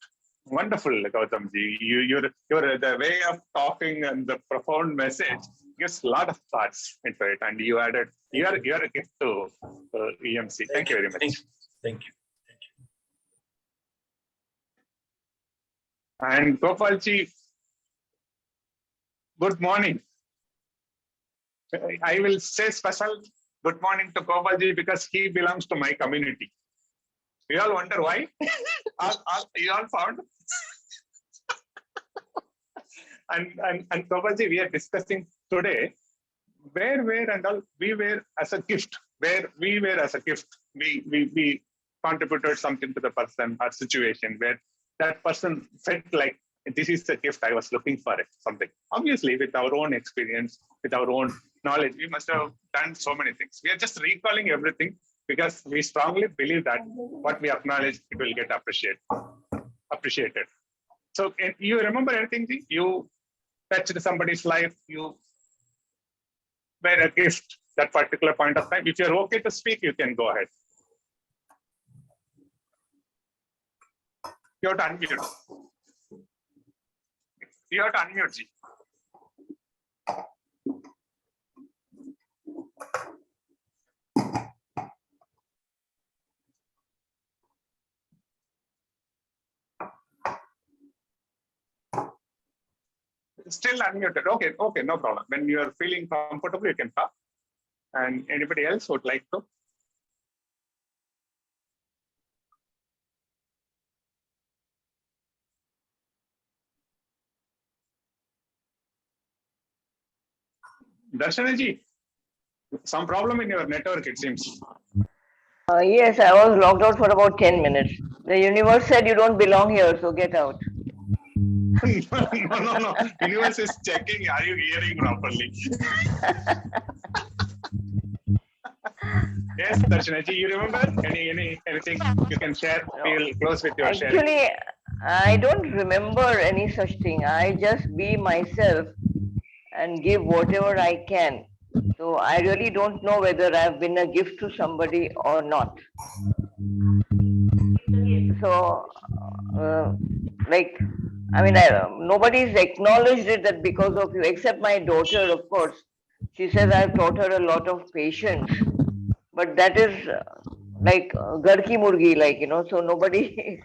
[SPEAKER 2] Wonderful, Gautamji. You're the way of talking and the profound message gives a lot of thoughts into it. And you added, you're a gift to EMC. Thank you very much.
[SPEAKER 13] Thank you.
[SPEAKER 2] And Gopalji, good morning. I will say special good morning to Gopalji because he belongs to my community. You all wonder why? You all found? and Gopalji, we are discussing today where and all we were as a gift. Where we were as a gift, we contributed something to the person or situation where that person felt like this is the gift I was looking for, something. Obviously, with our own experience, with our own knowledge, we must have done so many things. We are just recalling everything because we strongly believe that what we acknowledge, it will get appreciated. So you remember anything? You touched somebody's life, you were a gift that particular point of time. If you're okay to speak, you can go ahead. You have to unmute. You have to unmute, Ji. Still unmuted. Okay, no problem. When you are feeling comfortable, you can talk. And anybody else would like to? Darshanaji, some problem in your network, it seems.
[SPEAKER 5] Yes, I was locked out for about 10 minutes. The universe said you don't belong here, so get out.
[SPEAKER 2] No. Universe is checking. Are you hearing properly? Yes, Darshanaji, you remember anything you can share? Feel close with your sharing.
[SPEAKER 5] Actually, I don't remember any such thing. I just be myself and give whatever I can. So I really don't know whether I've been a gift to somebody or not. So, nobody's acknowledged it that because of you, except my daughter, of course. She says I've taught her a lot of patience, but that is like garki murgi, so nobody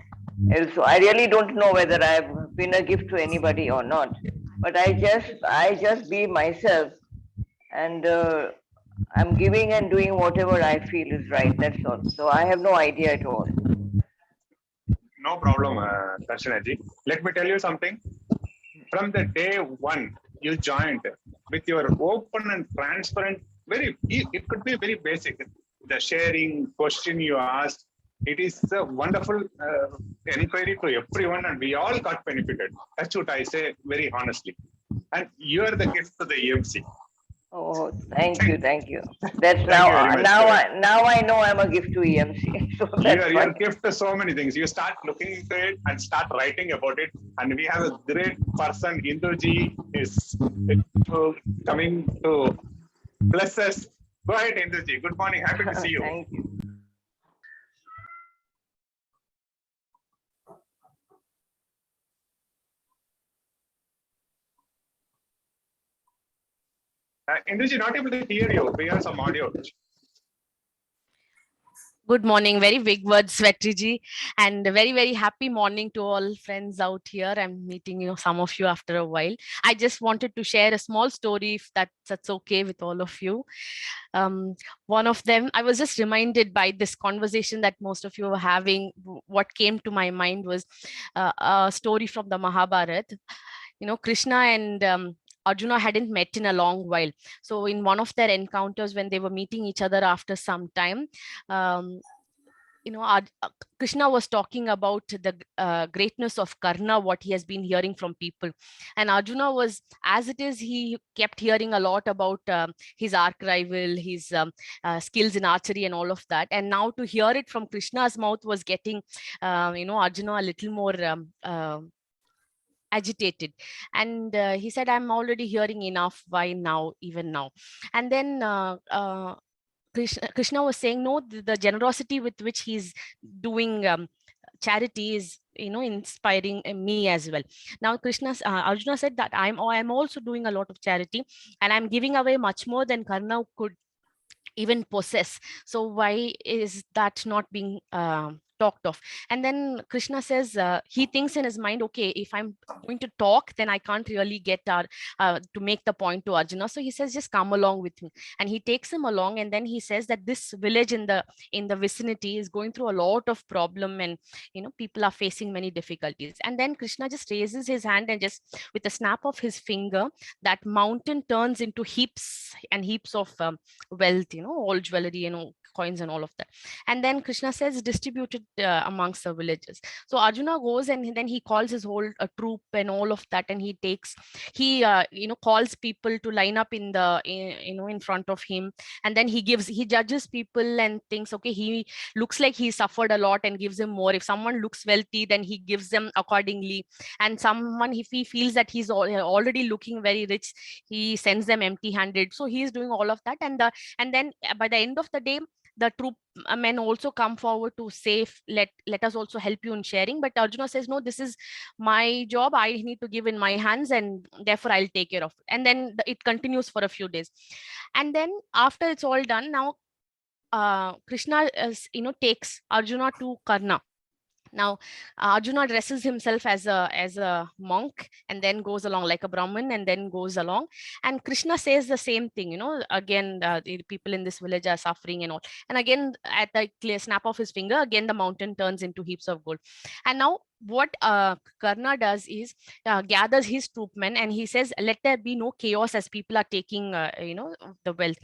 [SPEAKER 5] else. So I really don't know whether I've been a gift to anybody or not. But I just be myself, and I'm giving and doing whatever I feel is right. That's all. So I have no idea at all.
[SPEAKER 2] No problem, Darshanaji. Let me tell you something. From the day one you joined with your open and transparent, it could be very basic. The sharing question you asked, it is a wonderful inquiry to everyone, and we all got benefited. That's what I say very honestly. And you are the gift to the EMC.
[SPEAKER 5] Oh, thank you. That's now I know I'm a gift to EMC. So
[SPEAKER 2] you're a gift to so many things. You start looking into it and start writing about it. And we have a great person, Induji, is coming to bless us. Go ahead, Induji. Good morning. Happy to see you.
[SPEAKER 5] Thank you.
[SPEAKER 2] Induji, not able to hear you. We have some audio.
[SPEAKER 14] Good morning. Very big words, Svetriji, and a very, very happy morning to all friends out here. I'm meeting some of you after a while. I just wanted to share a small story, if that's okay with all of you. Um, One of them, I was just reminded by this conversation that most of you were having. What came to my mind was a story from the Mahabharata. Krishna and Arjuna hadn't met in a long while. So in one of their encounters, when they were meeting each other after some time, um, Krishna was talking about the greatness of Karna, what he has been hearing from people. And Arjuna was, as it is, he kept hearing a lot about his arch rival, his skills in archery and all of that. And now to hear it from Krishna's mouth was getting, Arjuna a little more agitated. And he said, I'm already hearing enough. Why now, even now? And then Krishna was saying, no, the generosity with which he's doing charity is inspiring me as well. Now Arjuna said that I'm also doing a lot of charity, and I'm giving away much more than Karna could even possess. So why is that not being talked of? And then Krishna says, he thinks in his mind, okay, if I'm going to talk, then I can't really get to make the point to Arjuna. So he says, just come along with me. And he takes him along, and then he says that this village in the vicinity is going through a lot of problem, and people are facing many difficulties. And then Krishna just raises his hand, and just with a snap of his finger, that mountain turns into heaps and heaps of wealth, all jewelry, coins and all of that. And then Krishna says, distributed amongst the villages. So Arjuna goes, and then he calls his whole troop and all of that, and he calls people to line up in front of him. And then he judges people and thinks, okay, he looks like he suffered a lot, and gives him more. If someone looks wealthy, then he gives them accordingly. And someone, if he feels that he's already looking very rich, he sends them empty handed. So he is doing all of that. And then by the end of the day, the troop men also come forward to say, let us also help you in sharing. But Arjuna says, no, this is my job, I need to give in my hands, and therefore I'll take care of it. And then it continues for a few days. And then after it's all done, now Krishna takes Arjuna to Karna. Now Arjuna dresses himself as a monk, and then goes along like a Brahmin, and then goes along. And Krishna says the same thing, again, the people in this village are suffering and all. And again, at the clear snap of his finger, again the mountain turns into heaps of gold. And now what Karna does is gathers his troopmen, and he says, let there be no chaos as people are taking the wealth.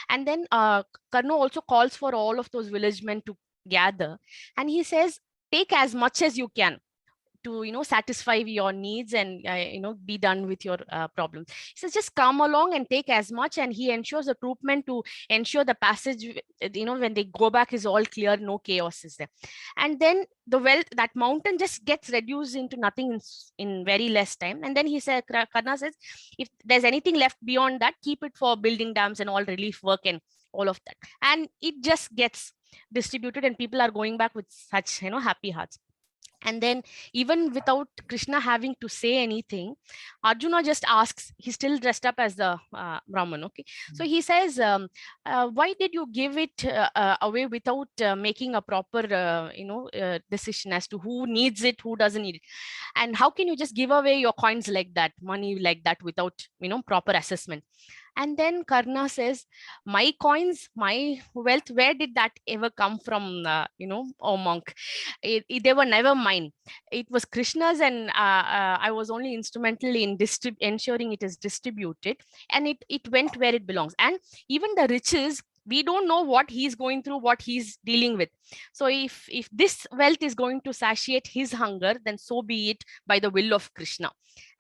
[SPEAKER 14] And then Karna also calls for all of those village men to gather, and he says, take as much as you can to satisfy your needs, and be done with your problems. He says, just come along and take as much. And he ensures the troopmen to ensure the passage, when they go back, is all clear, no chaos is there. And then the wealth, that mountain just gets reduced into nothing in very less time. And then he said, Karna says, if there's anything left beyond that, keep it for building dams and all relief work and all of that. And it just gets distributed, and people are going back with such happy hearts. And then, even without Krishna having to say anything, Arjuna just asks, he's still dressed up as the Brahman, okay? So he says, why did you give it away without making a proper decision as to who needs it, who doesn't need it? And how can you just give away your coins like that, money like that, without proper assessment? And then Karna says, my coins, my wealth, where did that ever come from, oh monk? They were never mine. It was Krishna's, and I was only instrumental in ensuring it is distributed, and it went where it belongs. And even the riches, we don't know what he's going through, what he's dealing with. So if this wealth is going to satiate his hunger, then so be it, by the will of Krishna.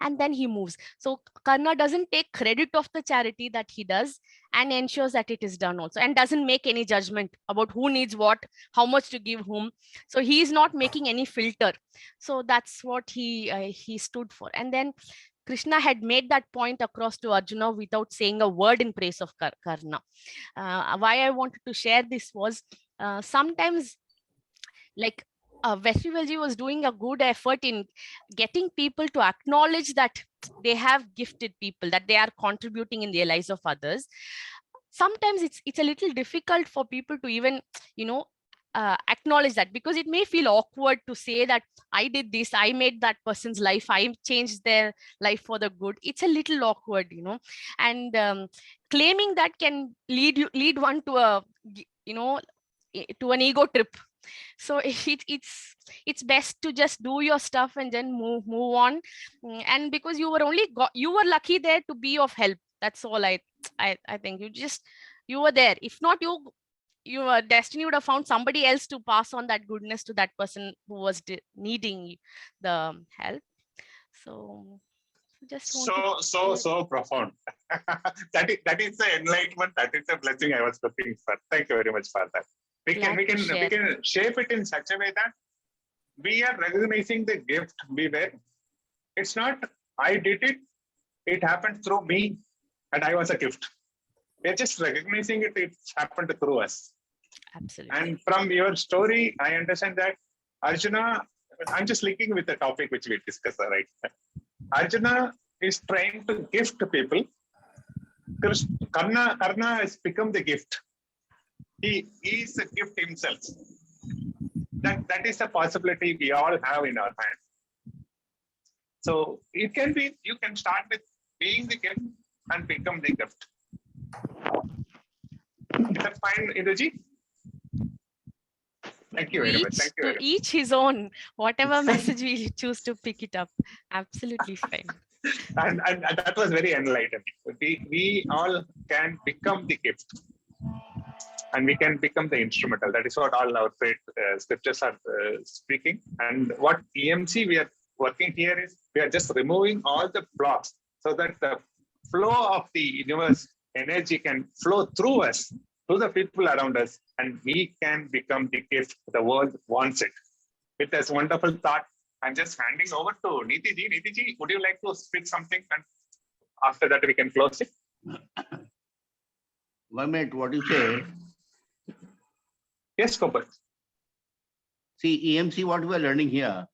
[SPEAKER 14] And then he moves. So Karna doesn't take credit of the charity that he does, and ensures that it is done also, and doesn't make any judgment about who needs what, how much to give whom. So he is not making any filter. So that's what he stood for. And then Krishna had made that point across to Arjuna without saying a word in praise of Karna. Why I wanted to share this was, sometimes, like, Vestivalji was doing a good effort in getting people to acknowledge that they have gifted people, that they are contributing in the lives of others. Sometimes it's a little difficult for people to even acknowledge that, because it may feel awkward to say that I did this, I made that person's life, I changed their life for the good. It's a little awkward, and claiming that can lead one to a, to an ego trip. So it's best to just do your stuff and then move on. And because you were lucky there to be of help. That's all I think. You were there. If not, your destiny would have found somebody else to pass on that goodness to that person who was needing the help. So just
[SPEAKER 2] so profound. that is the enlightenment. That is the blessing I was looking for. Thank you very much for that. We can shape it in such a way that we are recognizing the gift we were. It's not I did it. It happened through me, and I was a gift. We're just recognizing it. It's happened through us.
[SPEAKER 14] Absolutely.
[SPEAKER 2] And from your story, I understand that Arjuna. I'm just linking with the topic which we discussed, right? Arjuna is trying to gift people. Karna has become the gift. He is a gift himself. That is a possibility we all have in our hand. So it can be, you can start with being the gift and become the gift. Is that fine, Indraji? Thank you very much. Thank you very much.
[SPEAKER 14] Each his own. Whatever message we choose to pick it up. Absolutely fine.
[SPEAKER 2] And that was very enlightening. We all can become the gift. And we can become the instrumental. That is what all our great scriptures are speaking. And what EMC we are working here is, we are just removing all the blocks so that the flow of the universe energy can flow through us, to the people around us, and we can become the gift the world wants it. With this wonderful thought, I'm just handing over to Niti ji. Niti ji, would you like to speak something? And after that, we can close it.
[SPEAKER 15] 1 minute, what do you say?
[SPEAKER 2] Yes, Kopal.
[SPEAKER 15] See, EMC, what we are learning here,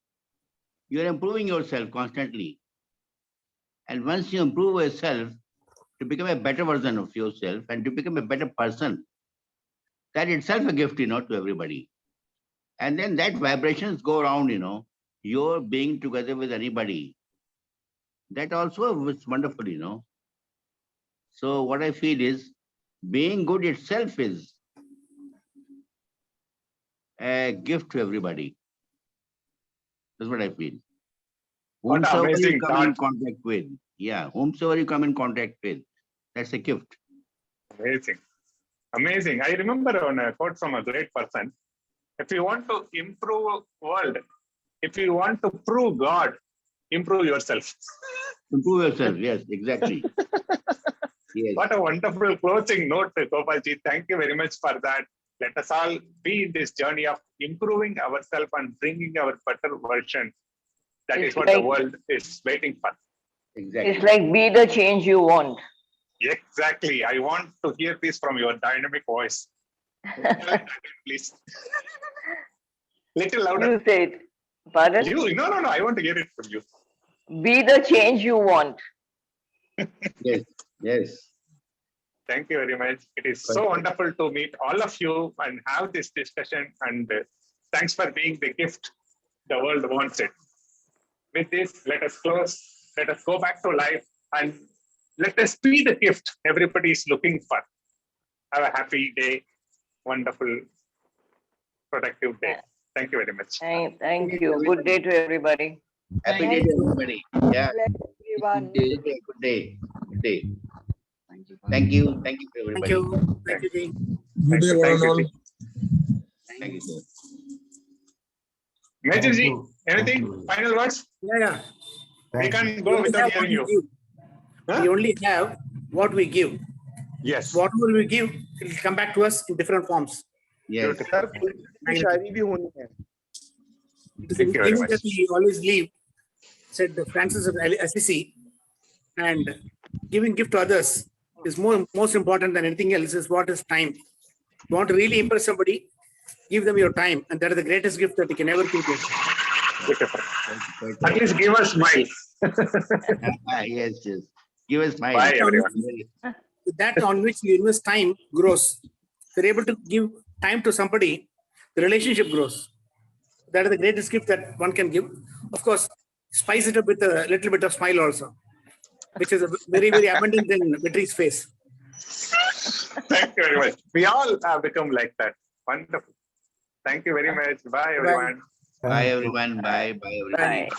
[SPEAKER 15] you are improving yourself constantly. And once you improve yourself to become a better version of yourself and to become a better person, that itself a gift, to everybody. And then that vibrations go around, you're being together with anybody. That also is wonderful, So what I feel is, being good itself is a gift to everybody. That's what I feel. Whomsoever you come in contact with, whomsoever you come in contact with, that's a gift.
[SPEAKER 2] Amazing. Amazing. I remember on a quote from a great person, if you want to improve world, if you want to prove God, improve yourself.
[SPEAKER 15] Improve yourself, yes, exactly. Yes.
[SPEAKER 2] What a wonderful closing note, Gopalji. Thank you very much for that. Let us all be in this journey of improving ourselves and bringing our better version. That is what the world is waiting for.
[SPEAKER 15] Exactly.
[SPEAKER 5] It's like be the change you want.
[SPEAKER 2] Exactly. I want to hear this from your dynamic voice. Please. Little louder.
[SPEAKER 5] You say it. Pardon?
[SPEAKER 2] No. I want to hear it from you.
[SPEAKER 5] Be the change you want.
[SPEAKER 15] Yes. Yes.
[SPEAKER 2] Thank you very much. It is so wonderful to meet all of you and have this discussion. And thanks for being the gift the world wants it. With this, let us close. Let us go back to life and let us be the gift everybody is looking for. Have a happy day. Wonderful, productive day. Thank you very much.
[SPEAKER 5] Thank you. Good day to everybody.
[SPEAKER 15] Happy day to everybody. Yeah.
[SPEAKER 6] Everyone.
[SPEAKER 15] Good day. Good day. Thank you. Thank you, everybody.
[SPEAKER 13] Thank you, Ji.
[SPEAKER 4] Good day, one and all.
[SPEAKER 15] Thank you, sir.
[SPEAKER 2] Major ji, anything? Final words?
[SPEAKER 13] Yeah.
[SPEAKER 2] We can go without hearing you.
[SPEAKER 13] We only have what we give.
[SPEAKER 2] Yes.
[SPEAKER 13] Whatever we give, it will come back to us in different forms.
[SPEAKER 15] Yes.
[SPEAKER 13] It is in giving that we always leave, said Francis of Assisi, and giving gift to others is most important than anything else. Is what is time. You want to really impress somebody, give them your time, and that is the greatest gift that you can ever give them.
[SPEAKER 2] At least give us smile.
[SPEAKER 15] Yes. Give us smile.
[SPEAKER 2] Bye, everyone.
[SPEAKER 13] That on which you invest time grows. If you're able to give time to somebody,
[SPEAKER 16] the relationship grows. That is the greatest gift that one can give. Of course, spice it up with a little bit of smile also, which is very, very abundant in Vetri's face.
[SPEAKER 2] Thank you very much. We all have become like that. Wonderful. Thank you very much. Bye, everyone.
[SPEAKER 15] Bye, everyone. Bye. Bye, everyone.
[SPEAKER 5] Bye.